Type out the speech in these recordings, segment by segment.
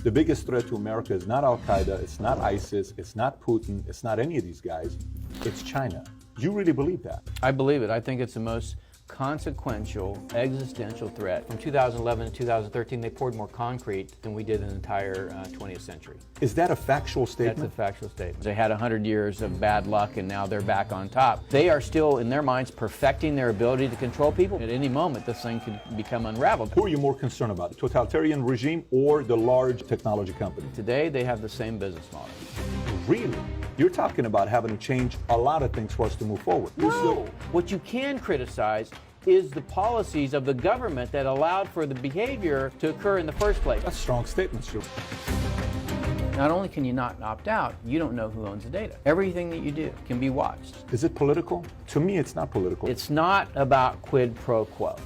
The biggest threat to America is not Al-Qaeda, it's not ISIS, it's not Putin, it's not any of these guys, it's China. You really believe that? I believe it. I think it's the most consequential, existential threat. From 2011 to 2013, they poured more concrete than we did in the entire 20th century. Is that a factual statement? That's a factual statement. They had 100 years of bad luck, and now they're back on top. They are still, in their minds, perfecting their ability to control people. At any moment, this thing could become unraveled. Who are you more concerned about, the totalitarian regime or the large technology company? Today, they have the same business model. Really? You're talking about having to change a lot of things for us to move forward. No. What you can criticize is the policies of the government that allowed for the behavior to occur in the first place. That's a strong statement, Stu. Not only can you not opt out, you don't know who owns the data. Everything that you do can be watched. Is it political? To me, it's not political. It's not about quid pro quo.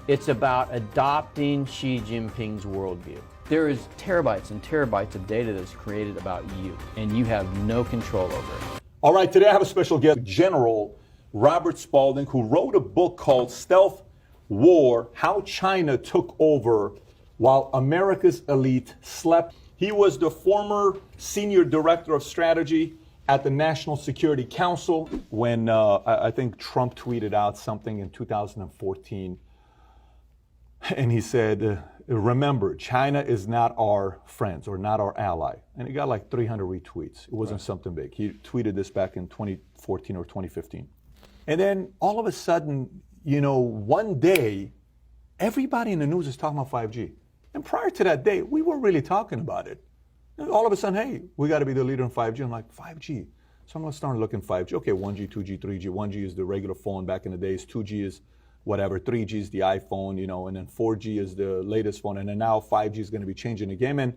It's about adopting Xi Jinping's worldview. There is terabytes and terabytes of data that's created about you, and you have no control over it. All right, today I have a special guest, General Robert Spalding, who wrote a book called Stealth War: How China Took Over While America's Elite Slept. He was the former senior director of strategy at the National Security Council when I think Trump tweeted out something in 2014. And he said, remember, China is not our friends or not our ally. And he got like 300 retweets. It wasn't something big. He tweeted this back in 2014 or 2015. And then all of a sudden, you know, one day, everybody in the news is talking about 5G. And prior to that day, we weren't really talking about it. And all of a sudden, hey, we got to be the leader in 5G. I'm like, 5G? So I'm going to start looking 5G. Okay, 1G, 2G, 3G. 1G is the regular phone back in the days. 2G is whatever. 3G is the iPhone, you know, and then 4G is the latest phone. And then now 5G is going to be changing the game. And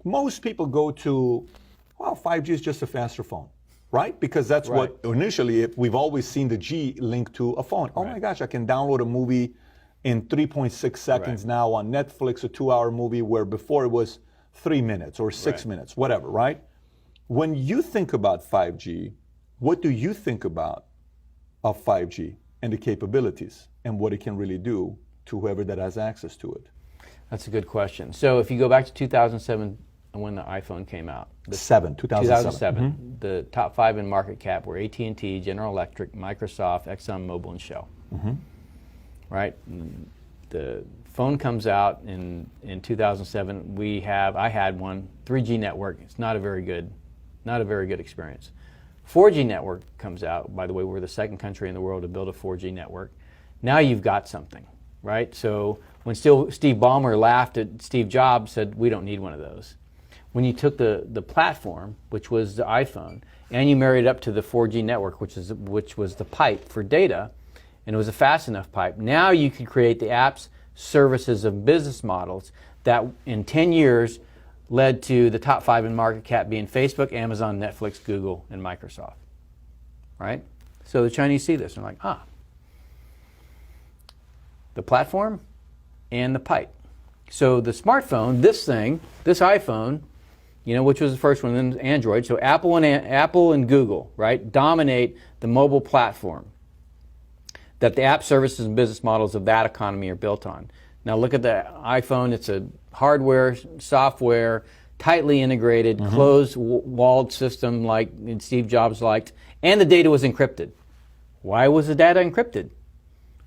most people go to, well, 5G is just a faster phone, right? Because that's what initially, we've always seen the G linked to a phone. Oh my gosh, I can download a movie in 3.6 seconds now on Netflix, a 2-hour movie, where before it was 3 minutes or 6 minutes, whatever, right? When you think about 5G, what do you think about of 5G and the capabilities and what it can really do to whoever that has access to it? That's a good question. So if you go back to 2007, when the iPhone came out. 2007. The top 5 in market cap were AT&T, General Electric, Microsoft, ExxonMobil, and Shell. Right? The phone comes out in 2007. I had one, 3G network. It's not a very good experience. 4G network comes out. By the way, we're the second country in the world to build a 4G network. Now you've got something, right? So when Steve Ballmer laughed at Steve Jobs, said, we don't need one of those. When you took the platform, which was the iPhone, and you married it up to the 4G network, which was the pipe for data, and it was a fast enough pipe, now you could create the apps, services, and business models that in 10 years led to the top 5 in market cap being Facebook, Amazon, Netflix, Google, and Microsoft. Right? So the Chinese see this and they're like, the platform and the pipe. So the smartphone, this iPhone, you know, which was the first one, then Android. So Apple and Google, right, dominate the mobile platform that the app services and business models of that economy are built on. Now look at the iPhone. It's a hardware, software, tightly integrated, closed-walled system like Steve Jobs liked, and the data was encrypted. Why was the data encrypted?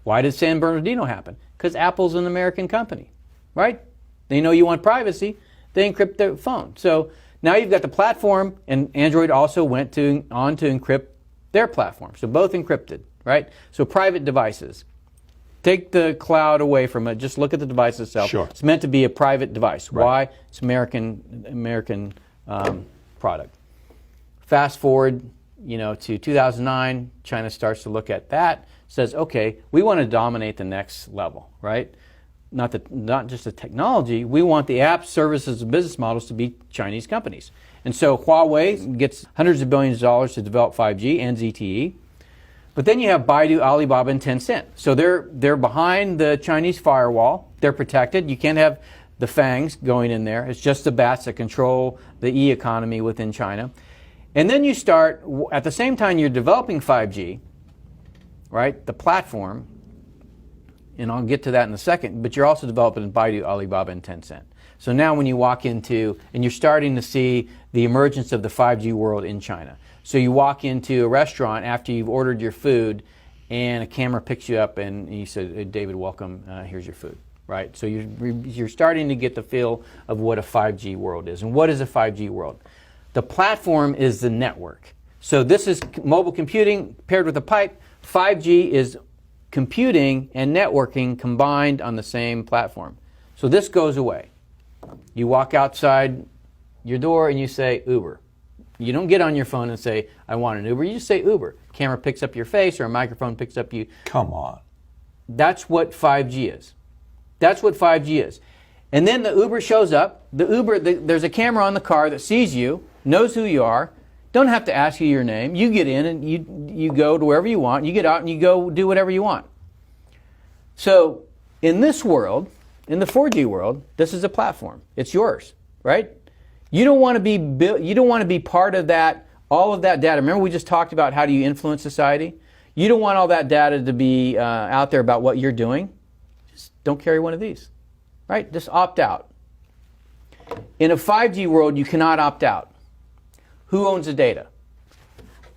Why did San Bernardino happen? Because Apple's an American company, right? They know you want privacy. They encrypt their phone. So now you've got the platform, and Android also went on to encrypt their platform. So both encrypted, right? So private devices. Take the cloud away from it. Just look at the device itself. Sure. It's meant to be a private device. Why? It's American product. Fast forward, you know, to 2009. China starts to look at that. Says, okay, we want to dominate the next level, right? Not just the technology. We want the apps, services, and business models to be Chinese companies. And so Huawei gets hundreds of billions of dollars to develop 5G and ZTE. But then you have Baidu, Alibaba, and Tencent. So they're behind the Chinese firewall. They're protected. You can't have the fangs going in there. It's just the bats that control the e-economy within China. And then you start, at the same time you're developing 5G, right, the platform, and I'll get to that in a second, but you're also developing Baidu, Alibaba, and Tencent. So now when you walk into, and you're starting to see the emergence of the 5G world in China. So you walk into a restaurant after you've ordered your food, and a camera picks you up and you say, hey, David, welcome, here's your food, right? So you're starting to get the feel of what a 5G world is. And what is a 5G world? The platform is the network. So this is mobile computing paired with a pipe. 5G is computing and networking combined on the same platform. So this goes away. You walk outside your door and you say Uber. You don't get on your phone and say, I want an Uber. You just say Uber. Camera picks up your face or a microphone picks up you. Come on. That's what 5G is. That's what 5G is. And then the Uber shows up. There's a camera on the car that sees you, knows who you are, don't have to ask you your name. You get in and you go to wherever you want. You get out and you go do whatever you want. So in this world, in the 4G world, this is a platform. It's yours, right? You don't want to be part of that, all of that data. Remember we just talked about how do you influence society? You don't want all that data to be out there about what you're doing. Just don't carry one of these, right? Just opt out. In a 5G world, you cannot opt out. Who owns the data?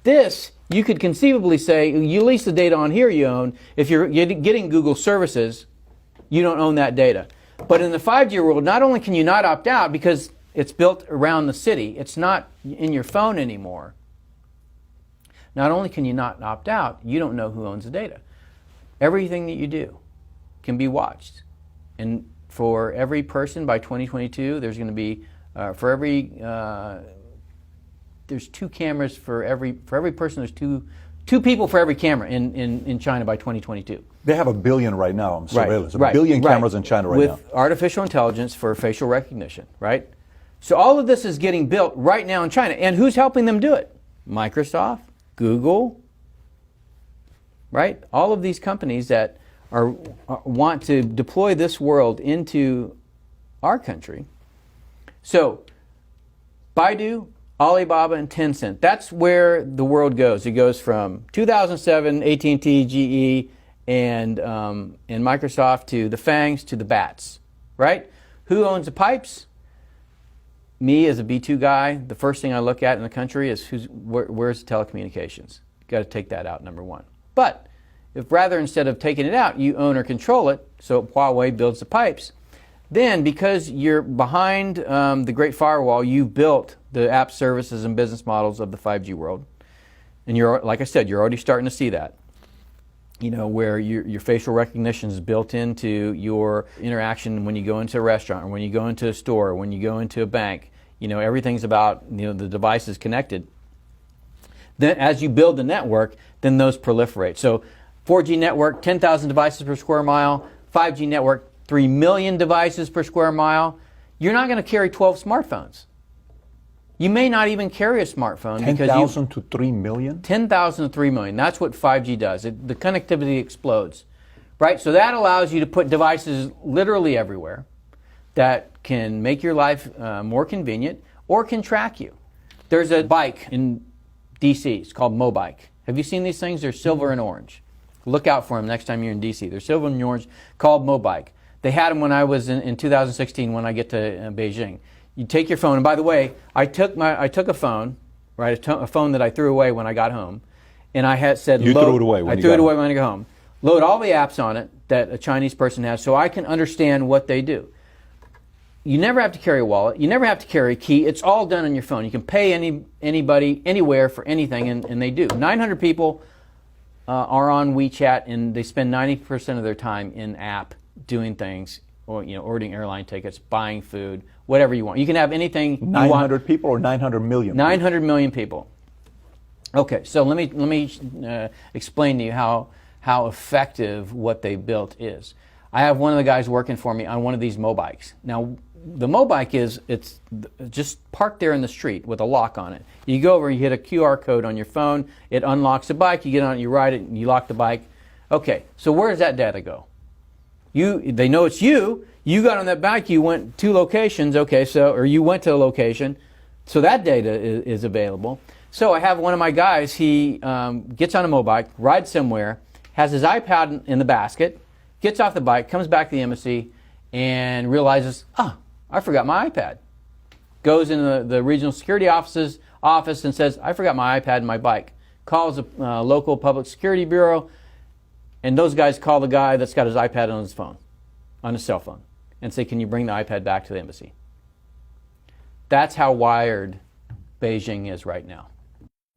This, you could conceivably say, you lease the data on here you own. If you're getting Google services, you don't own that data. But in the 5G world, not only can you not opt out because it's built around the city, it's not in your phone anymore. Not only can you not opt out, you don't know who owns the data. Everything that you do can be watched. And for every person by 2022, there's going to be, there's 2 cameras for every person. There's two people for every camera in China by 2022. They have 1 billion right now on surveillance. Right, A billion cameras in China right now. With artificial intelligence for facial recognition, right? So all of this is getting built right now in China. And who's helping them do it? Microsoft, Google, right? All of these companies that want to deploy this world into our country. So Baidu, Alibaba, and Tencent, that's where the world goes. It goes from 2007, AT&T, GE, and Microsoft to the FANGs to the BATs, right? Who owns the pipes? Me as a B2 guy, the first thing I look at in the country is where's telecommunications. You've got to take that out, number one. But if rather instead of taking it out, you own or control it, so Huawei builds the pipes, then because you're behind the Great Firewall, you've built the app services and business models of the 5G world. And you're, like I said, you're already starting to see that. You know, where your facial recognition is built into your interaction when you go into a restaurant or when you go into a store or when you go into a bank. You know, everything's about, you know, the device is connected. Then as you build the network, then those proliferate. So 4G network, 10,000 devices per square mile. 5G network, 3 million devices per square mile. You're not going to carry 12 smartphones. You may not even carry a smartphone. 10,000 to 3 million? 10,000 to 3 million. That's what 5G does. The connectivity explodes, right? So that allows you to put devices literally everywhere that can make your life more convenient or can track you. There's a bike in DC. It's called Mobike. Have you seen these things? They're silver and orange. Look out for them next time you're in DC. They're silver and orange, called Mobike. They had them when I was in 2016 when I get to Beijing. You take your phone, and by the way, I took a phone, right, a phone that I threw away when I got home, and I had said, You threw it away when I you threw got it away home. when I got home. Load all the apps on it that a Chinese person has so I can understand what they do. You never have to carry a wallet. You never have to carry a key. It's all done on your phone. You can pay anybody, anywhere for anything, and they do. 900 people are on WeChat, and they spend 90% of their time in app doing things, or ordering airline tickets, buying food, whatever you want. You can have anything you want. 900 people or 900 million? 900 million people. Okay, so let me explain to you how effective what they built is. I have one of the guys working for me on one of these Mobikes. Now, the Mobike it's just parked there in the street with a lock on it. You go over, you hit a QR code on your phone, it unlocks the bike, you get on it, you ride it, and you lock the bike. Okay, so where does that data go? They know it's you. You got on that bike, you went 2 locations, okay, or you went to a location, so that data is available. So I have one of my guys, he gets on a Mobike, rides somewhere, has his iPad in the basket, gets off the bike, comes back to the embassy, and realizes, I I forgot my iPad. Goes into the regional security office and says, I forgot my iPad and my bike. Calls the local public security bureau, and those guys call the guy that's got his iPad on his phone, on his cell phone, and say, can you bring the iPad back to the embassy? That's how wired Beijing is right now.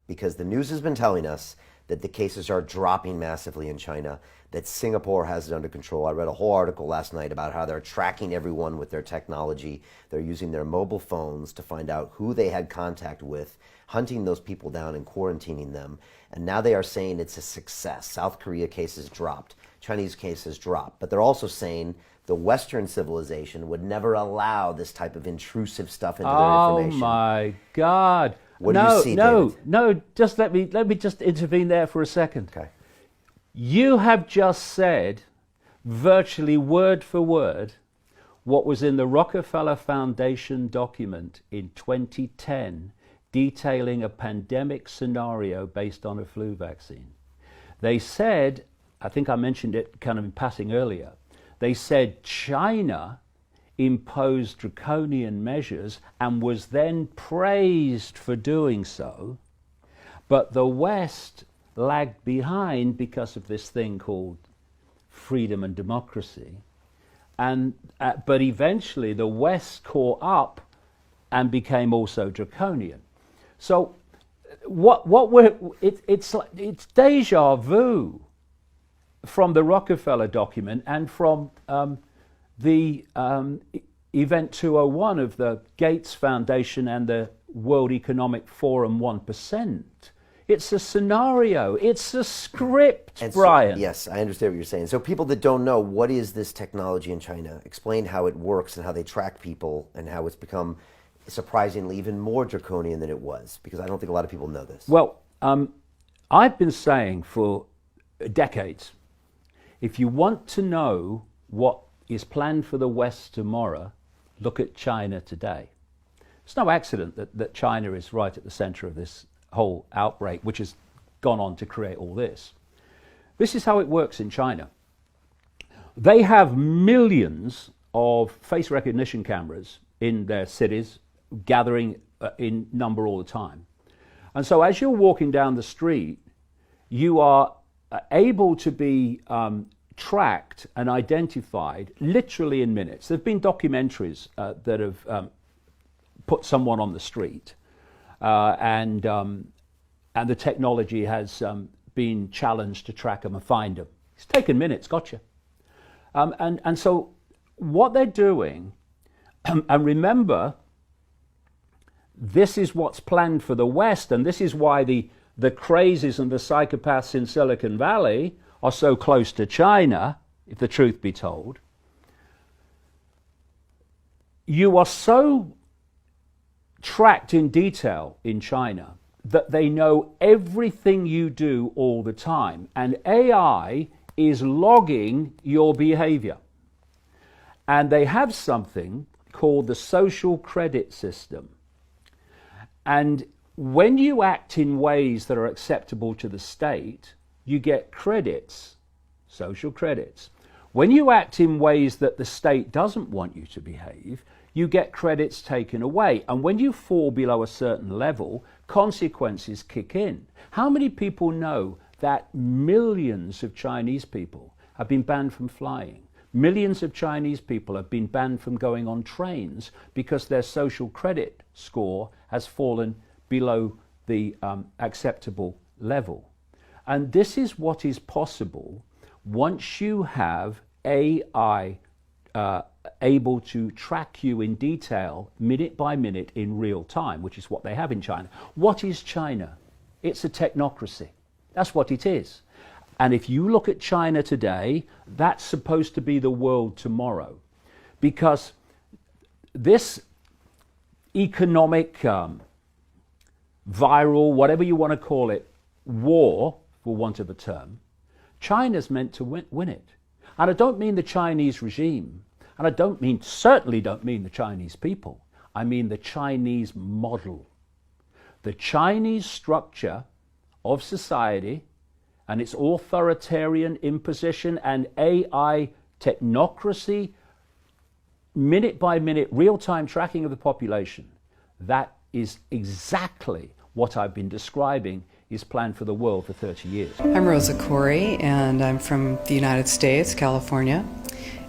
Because the news has been telling us that the cases are dropping massively in China, that Singapore has it under control. I read a whole article last night about how they're tracking everyone with their technology. They're using their mobile phones to find out who they had contact with, hunting those people down and quarantining them. And now they are saying it's a success. South Korea cases dropped, Chinese cases dropped. But they're also saying the Western civilization would never allow this type of intrusive stuff into their information. Oh my God. What do you see, David? No, just let me just intervene there for a second. Okay. You have just said, virtually word for word, what was in the Rockefeller Foundation document in 2010 detailing a pandemic scenario based on a flu vaccine. They said, I think I mentioned it kind of in passing earlier, they said China imposed draconian measures and was then praised for doing so, but the West lagged behind because of this thing called freedom and democracy. And but eventually the West caught up and became also draconian. So it's deja vu from the Rockefeller document and from the Event 201 of the Gates Foundation and the World Economic Forum 1%. It's a scenario. It's a script, And Brian. So, yes, I understand what you're saying. So people that don't know, what is this technology in China? Explain how it works and how they track people and how it's become surprisingly even more draconian than it was, because I don't think a lot of people know this. Well, I've been saying for decades, if you want to know what is planned for the West tomorrow, look at China today. It's no accident that China is right at the center of this whole outbreak, which has gone on to create all this. This is how it works in China. They have millions of face recognition cameras in their cities, gathering in number all the time. And so as you're walking down the street, you are able to be tracked and identified literally in minutes. There have been documentaries that have put someone on the street, and the technology has been challenged to track them and find them. It's taken minutes, gotcha. And so what they're doing, and remember, this is what's planned for the West, and this is why the crazies and the psychopaths in Silicon Valley are so close to China, if the truth be told. You are so tracked in detail in China that they know everything you do all the time, and AI is logging your behavior. And they have something called the social credit system. And when you act in ways that are acceptable to the state, you get credits, social credits. When you act in ways that the state doesn't want you to behave, you get credits taken away. And when you fall below a certain level, consequences kick in. How many people know that millions of Chinese people have been banned from flying? Millions of Chinese people have been banned from going on trains because their social credit score has fallen below the acceptable level. And this is what is possible once you have AI able to track you in detail, minute by minute, in real time, which is what they have in China. What is China? It's a technocracy. That's what it is. And if you look at China today, that's supposed to be the world tomorrow. Because this economic, viral, whatever you want to call it, war, for want of a term, China's meant to win it. And I don't mean the Chinese regime, and I certainly don't mean the Chinese people. I mean the Chinese model. The Chinese structure of society and its authoritarian imposition and AI technocracy minute by minute, real-time tracking of the population. That is exactly what I've been describing is planned for the world for 30 years. I'm Rosa Corey, and I'm from the United States, California.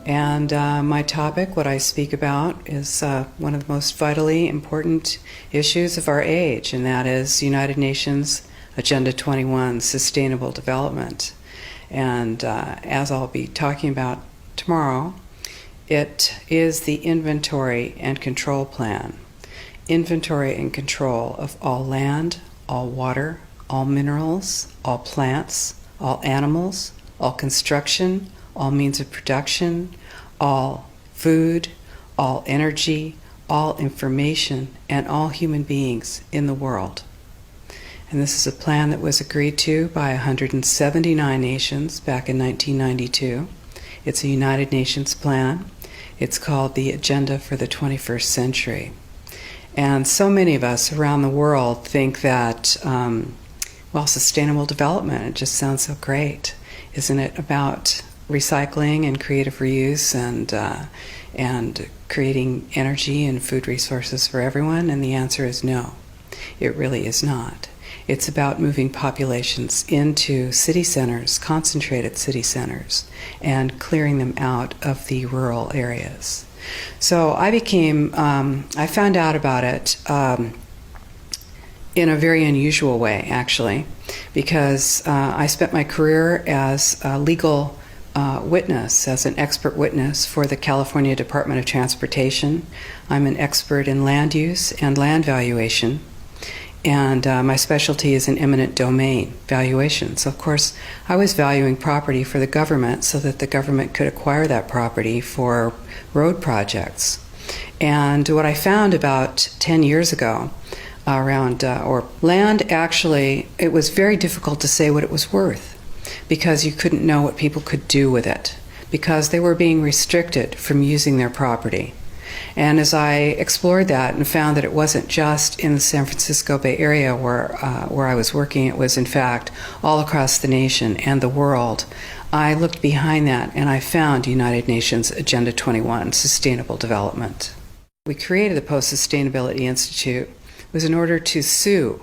And my topic, what I speak about, is one of the most vitally important issues of our age, and that is United Nations Agenda 21, Sustainable Development. And as I'll be talking about tomorrow, it is the inventory and control plan. Inventory and control of all land, all water, all minerals, all plants, all animals, all construction, all means of production, all food, all energy, all information, and all human beings in the world. And this is a plan that was agreed to by 179 nations back in 1992. It's a United Nations plan. It's called the Agenda for the 21st Century. And so many of us around the world think that sustainable development, it just sounds so great. Isn't it about recycling and creative reuse and creating energy and food resources for everyone? And the answer is no, it really is not. It's about moving populations into city centers, concentrated city centers, and clearing them out of the rural areas. So I found out about it in a very unusual way, actually, because I spent my career as a legal witness, as an expert witness for the California Department of Transportation. I'm an expert in land use and land valuation, and my specialty is in eminent domain valuation. So, of course, I was valuing property for the government so that the government could acquire that property for road projects. And what I found about 10 years ago land, actually, it was very difficult to say what it was worth because you couldn't know what people could do with it because they were being restricted from using their property. And as I explored that and found that it wasn't just in the San Francisco Bay Area where I was working, it was in fact all across the nation and the world, I looked behind that and I found United Nations Agenda 21, Sustainable Development. We created the Post-Sustainability Institute was in order to sue.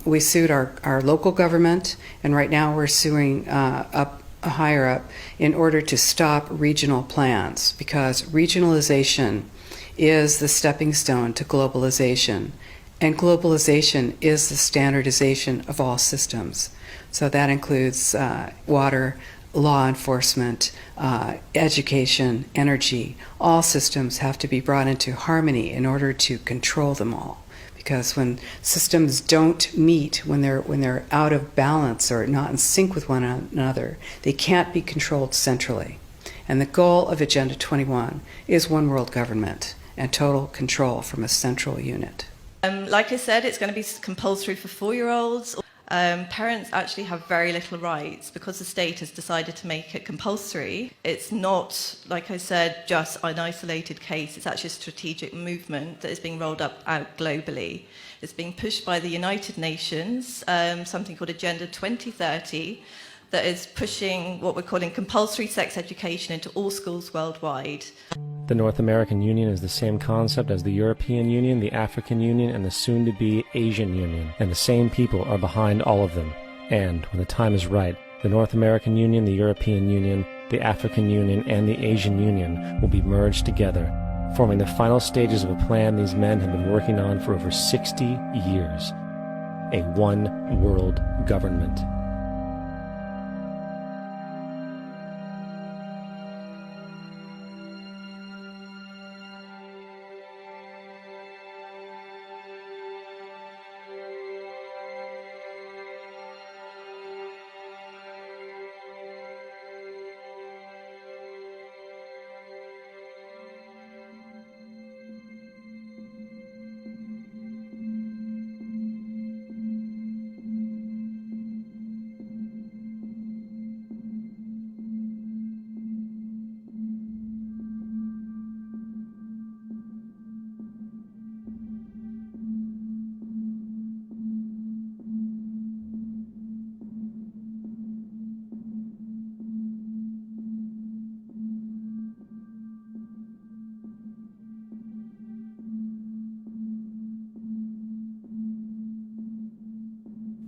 We sued our local government, and right now we're suing higher up in order to stop regional plans, because regionalization is the stepping stone to globalization, and globalization is the standardization of all systems. So that includes water, law enforcement, education, energy. All systems have to be brought into harmony in order to control them all. Because when systems don't meet, when they're out of balance or not in sync with one another, they can't be controlled centrally. And the goal of Agenda 21 is one world government and total control from a central unit. Like I said, it's going to be compulsory for 4-year-olds. Parents actually have very little rights because the state has decided to make it compulsory. It's not, like I said, just an isolated case. It's actually a strategic movement that is being rolled out globally. It's being pushed by the United Nations, something called Agenda 2030, that is pushing what we're calling compulsory sex education into all schools worldwide. The North American Union is the same concept as the European Union, the African Union, and the soon-to-be Asian Union, and the same people are behind all of them. And, when the time is right, the North American Union, the European Union, the African Union, and the Asian Union will be merged together, forming the final stages of a plan these men have been working on for over 60 years. A one-world government.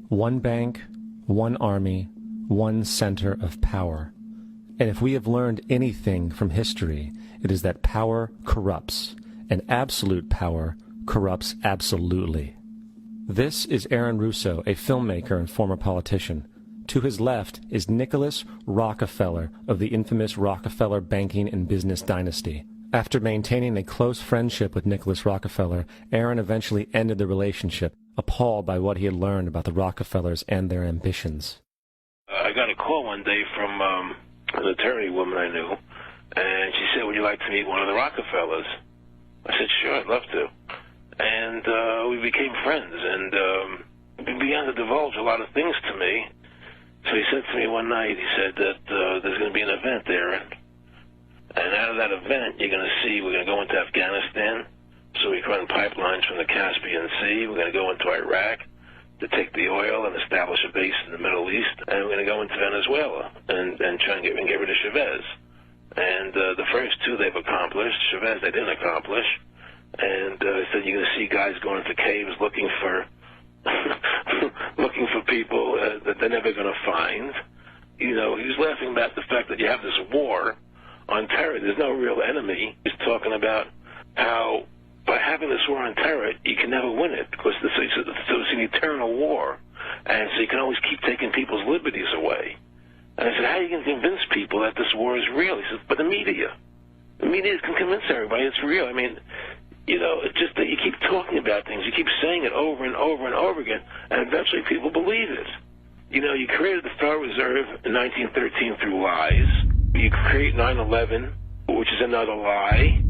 One bank, one army, one center of power. And if we have learned anything from history, it is that power corrupts, and absolute power corrupts absolutely. This is Aaron Russo, a filmmaker and former politician. To his left is Nicholas Rockefeller of the infamous Rockefeller banking and business dynasty. After maintaining a close friendship with Nicholas Rockefeller, Aaron eventually ended the relationship, appalled by what he had learned about the Rockefellers and their ambitions. I got a call one day from an attorney woman I knew, and she said, would you like to meet one of the Rockefellers? I said, sure, I'd love to. And we became friends, and he began to divulge a lot of things to me. So he said to me one night, he said that there's going to be an event there, and out of that event, you're going to see we're going to go into Afghanistan, so we can run pipelines from the Caspian Sea. We're going to go into Iraq to take the oil and establish a base in the Middle East, and we're going to go into Venezuela and try and get rid of Chavez. And the first two they've accomplished. Chavez they didn't accomplish. And he said you're going to see guys going into caves looking for looking for people that they're never going to find. You know, he was laughing about the fact that you have this war on terror. There's no real enemy. He's talking about how by having this war on terror, you can never win it because so it's an eternal war, and so you can always keep taking people's liberties away. And I said, how are you going to convince people that this war is real? He said, but the media can convince everybody it's real. I mean, you know, it's just that you keep talking about things, you keep saying it over and over and over again, and eventually people believe it. You know, you created the Federal Reserve in 1913 through lies. You create 9/11, which is another lie.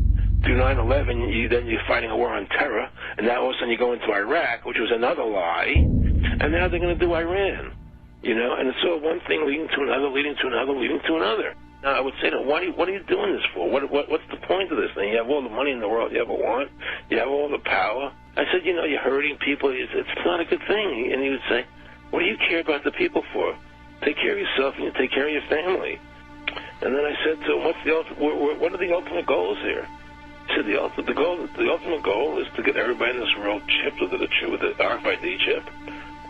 Through 9/11, then you're fighting a war on terror, and now all of a sudden you go into Iraq, which was another lie, and now they're going to do Iran. You know, and it's all one thing leading to another, leading to another, leading to another. Now, I would say to them, what are you doing this for? What's the point of this thing? You have all the money in the world you ever want. You have all the power. I said, you know, you're hurting people. It's not a good thing. And he would say, what do you care about the people for? Take care of yourself and you take care of your family. And then I said to him, what are the ultimate goals here? He said, the ultimate goal is to get everybody in this world chipped with the RFID chip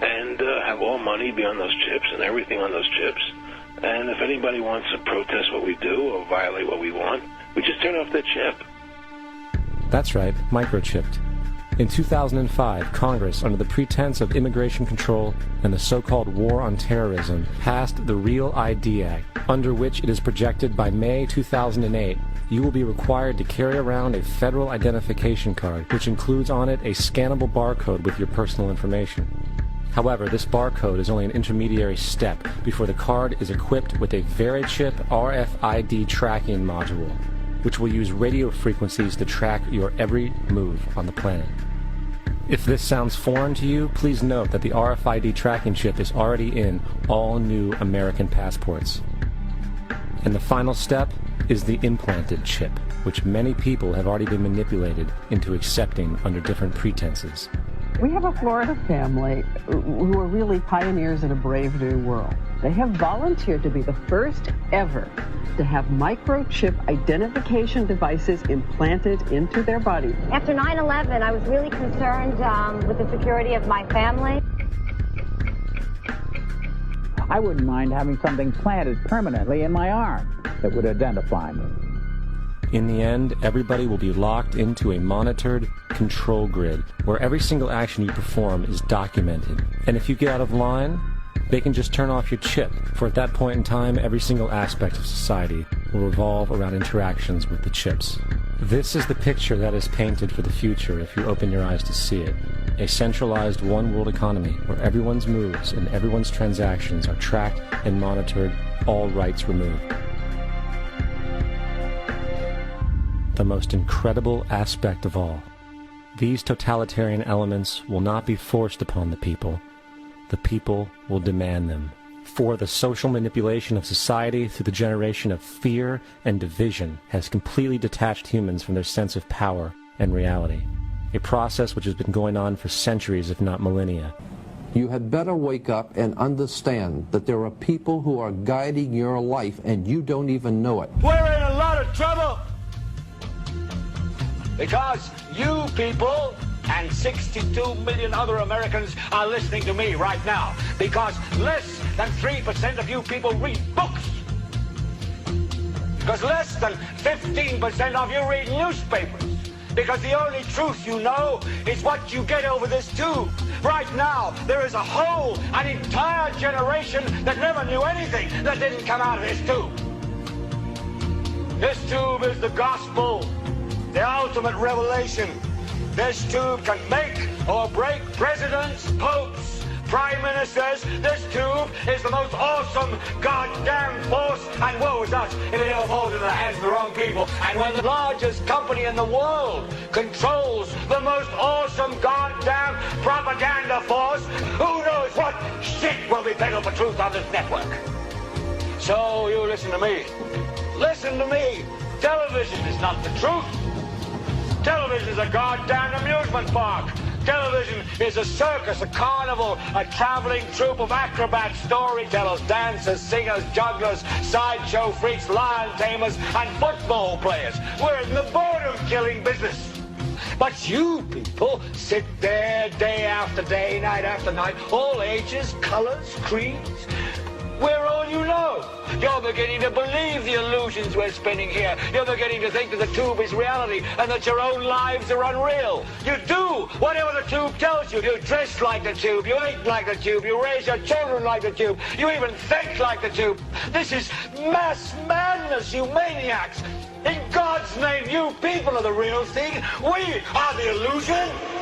and have all money be on those chips and everything on those chips. And if anybody wants to protest what we do or violate what we want, we just turn off their chip. That's right, microchipped. In 2005, Congress, under the pretense of immigration control and the so-called war on terrorism, passed the Real ID Act, under which it is projected by May 2008, you will be required to carry around a federal identification card, which includes on it a scannable barcode with your personal information. However, this barcode is only an intermediary step before the card is equipped with a VeriChip RFID tracking module, which will use radio frequencies to track your every move on the planet. If this sounds foreign to you, please note that the RFID tracking chip is already in all new American passports. And the final step is the implanted chip, which many people have already been manipulated into accepting under different pretenses. We have a Florida family who are really pioneers in a brave new world. They have volunteered to be the first ever to have microchip identification devices implanted into their body. After 9/11, I was really concerned with the security of my family. I wouldn't mind having something planted permanently in my arm that would identify me. In the end, everybody will be locked into a monitored control grid where every single action you perform is documented. And if you get out of line, they can just turn off your chip, for at that point in time, every single aspect of society will revolve around interactions with the chips. This is the picture that is painted for the future if you open your eyes to see it. A centralized one-world economy where everyone's moves and everyone's transactions are tracked and monitored, all rights removed. The most incredible aspect of all, these totalitarian elements will not be forced upon the people will demand them. For the social manipulation of society through the generation of fear and division has completely detached humans from their sense of power and reality, a process which has been going on for centuries if not millennia. You had better wake up and understand that there are people who are guiding your life and you don't even know it. We're in a lot of trouble because you people and 62 million other Americans are listening to me right now because less than 3% of you people read books. Because less than 15% of you read newspapers. Because the only truth you know is what you get over this tube. Right now, there is an entire generation that never knew anything that didn't come out of this tube. This tube is the gospel, the ultimate revelation. This tube can make or break presidents, popes, prime ministers. This tube is the most awesome goddamn force, and woe is us if it ever falls into the hands of the wrong people. And when the largest company in the world controls the most awesome goddamn propaganda force, who knows what shit will be peddled for truth on this network. So you listen to me. Listen to me. Television is not the truth. Television is a goddamn amusement park. Television is a circus, a carnival, a traveling troupe of acrobats, storytellers, dancers, singers, jugglers, sideshow freaks, lion tamers, and football players. We're in the boredom-killing business. But you people sit there day after day, night after night, all ages, colors, creeds. We're all you know. You're beginning to believe the illusions we're spinning here. You're beginning to think that the tube is reality and that your own lives are unreal. You do whatever the tube tells you. You dress like the tube. You eat like the tube. You raise your children like the tube. You even think like the tube. This is mass madness, you maniacs. In God's name, you people are the real thing. We are the illusion.